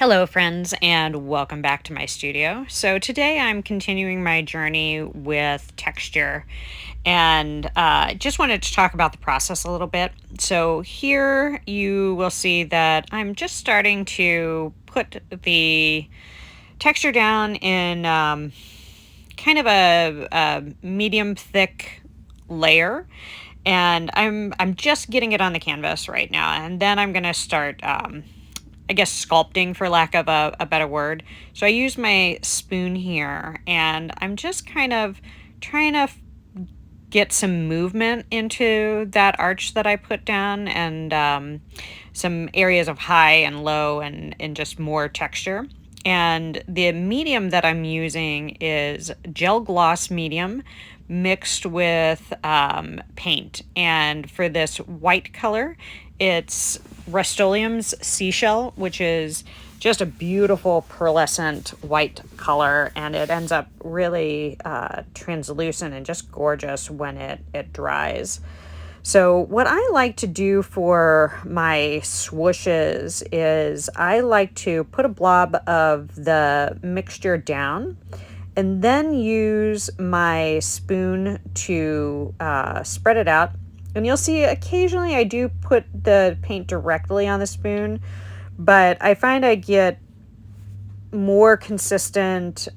Hello, friends, and welcome back to my studio. So, today I'm continuing my journey with texture and just wanted to talk about the process a little bit. So, here you will see that I'm just starting to put the texture down in kind of a medium thick layer. And I'm just getting it on the canvas right now, and then I'm gonna start I guess sculpting, for lack of a better word. So I use my spoon here and I'm just kind of trying to get some movement into that arch that I put down, and some areas of high and low, and just more texture. And the medium that I'm using is gel gloss medium mixed with paint. And for this white color, it's Rust-Oleum's Seashell, which is just a beautiful pearlescent white color, and it ends up really translucent and just gorgeous when it dries. So what I like to do for my swooshes is I like to put a blob of the mixture down and then use my spoon to spread it out. And you'll see occasionally I do put the paint directly on the spoon, but I find I get more consistent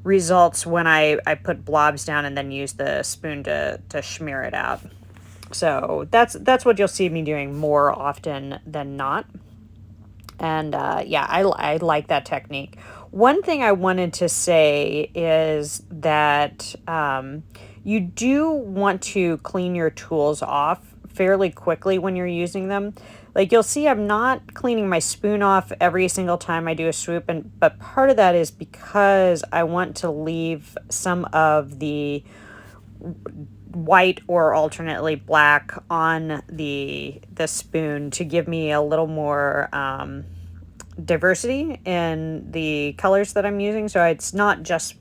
results when I put blobs down and then use the spoon to smear it out. So that's what you'll see me doing more often than not. And yeah, I like that technique. One thing I wanted to say is that you do want to clean your tools off fairly quickly when you're using them. Like you'll see I'm not cleaning my spoon off every single time I do a swoop, but part of that is because I want to leave some of the white or alternately black on the spoon to give me a little more diversity in the colors that I'm using. So it's not just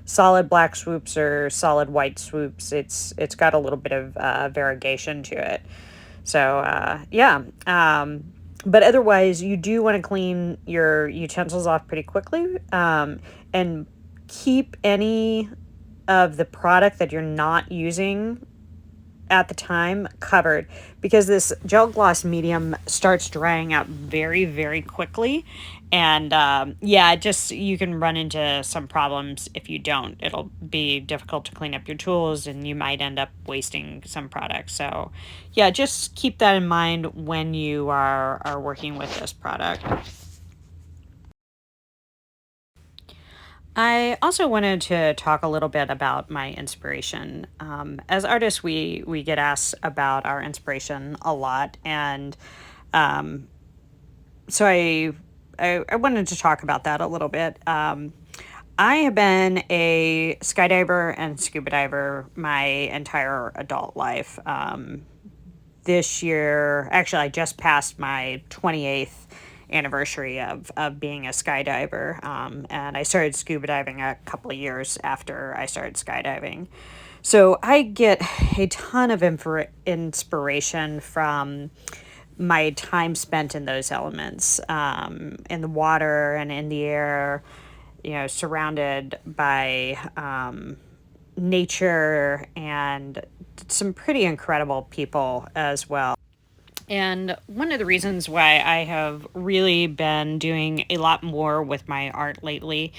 solid black swoops or solid white swoops. It's got a little bit of variegation to it. So yeah. But otherwise, you do want to clean your utensils off pretty quickly, and keep any of the product that you're not using at the time covered, because this gel gloss medium starts drying out very, very quickly. And yeah, just you can run into some problems if you don't. It'll be difficult to clean up your tools and you might end up wasting some product. So yeah, just keep that in mind when you are working with this product. I also wanted to talk a little bit about my inspiration. As artists, we get asked about our inspiration a lot, and um, so I wanted to talk about that a little bit. I have been a skydiver and scuba diver my entire adult life. This year, actually, I just passed my 28th anniversary of being a skydiver. And I started scuba diving a couple of years after I started skydiving. So I get a ton of inspiration from my time spent in those elements, in the water and in the air, surrounded by nature and some pretty incredible people as well. And one of the reasons why I have really been doing a lot more with my art lately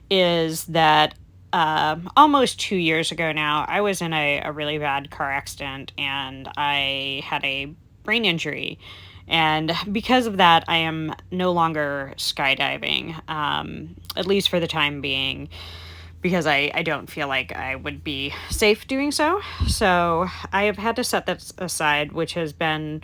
is that almost 2 years ago now, I was in a really bad car accident and I had a brain injury. And because of that, I am no longer skydiving, at least for the time being, because I don't feel like I would be safe doing so. So I have had to set that aside, which has been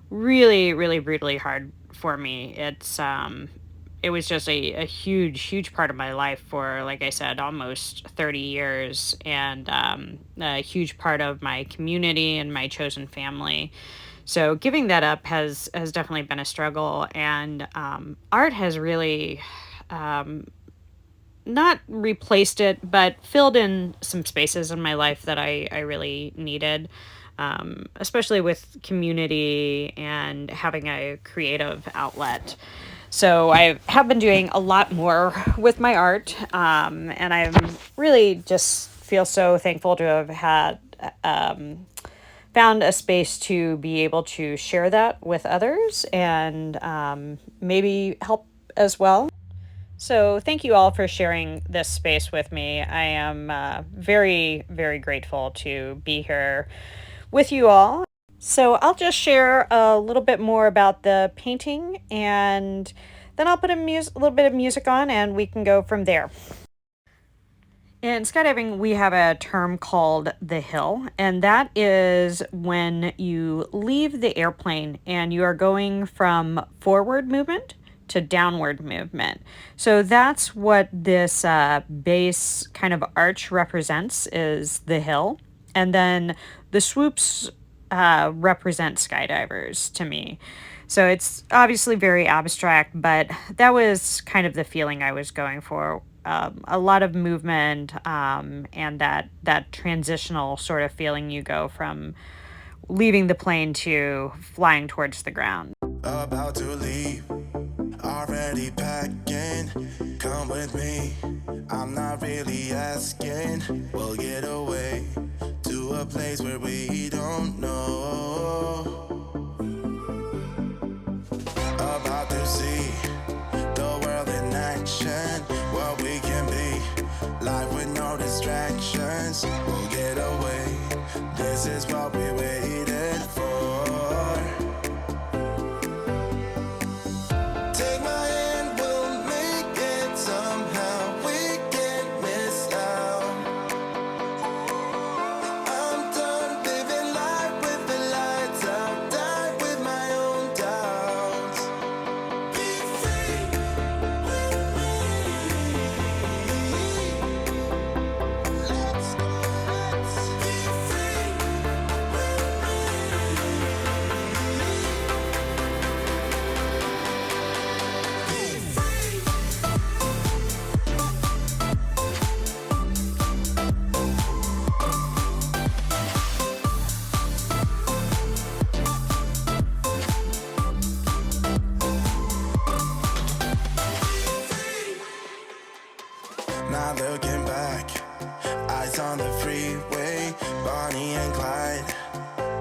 really, really brutally hard for me. It was just a huge part of my life for, like I said, almost 30 years, and a huge part of my community and my chosen family. So giving that up has definitely been a struggle, and art has really not replaced it, but filled in some spaces in my life that I really needed. especially with community and having a creative outlet. So I have been doing a lot more with my art, and I'm really just feel so thankful to have had found a space to be able to share that with others and maybe help as well. So, thank you all for sharing this space with me. I am very, very grateful to be here with you all. So, I'll just share a little bit more about the painting and then I'll put a little bit of music on and we can go from there. In skydiving, we have a term called the hill, and that is when you leave the airplane and you are going from forward movement to downward movement. So that's what this base kind of arch represents, is the hill. And then the swoops represent skydivers to me. So it's obviously very abstract, but that was kind of the feeling I was going for. A lot of movement and that transitional sort of feeling you go from leaving the plane to flying towards the ground. About to leave, already packing. Come with me, I'm not really asking. We'll get away to a place where we don't know. About to see the world in action, what we can be, life with no distractions. We'll get away, this is what we waited for. Take my hand, we'll make it somehow. We can't miss out. I'm done living life with the lights out. Die with my own doubts. Be free with me. Let's be free with Not looking back, eyes on the freeway, Bonnie and Clyde,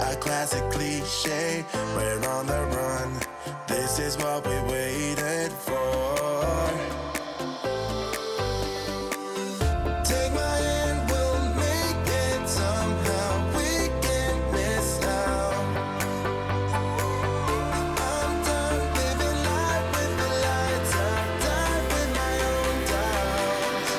a classic cliche. We're on the run, this is what we waited for. Take my hand, we'll make it somehow. We can't miss out. I'm done living life with the lights out. Die with my own doubts.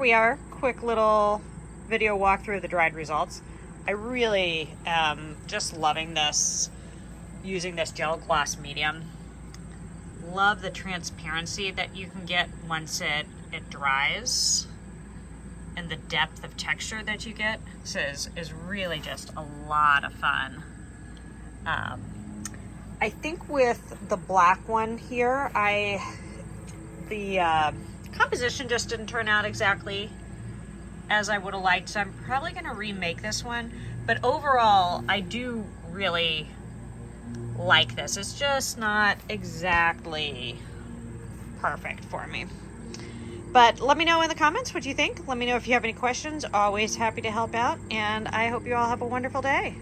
we are, quick little video walkthrough of the dried results. I really am just loving this, using this gel gloss medium. Love the transparency that you can get once it dries, and the depth of texture that you get. This is really just a lot of fun. I think with the black one here, the composition just didn't turn out exactly as I would have liked, so I'm probably going to remake this one. But overall, I do really like this. It's just not exactly perfect for me. But let me know in the comments what you think. Let me know if you have any questions. Always happy to help out, and I hope you all have a wonderful day.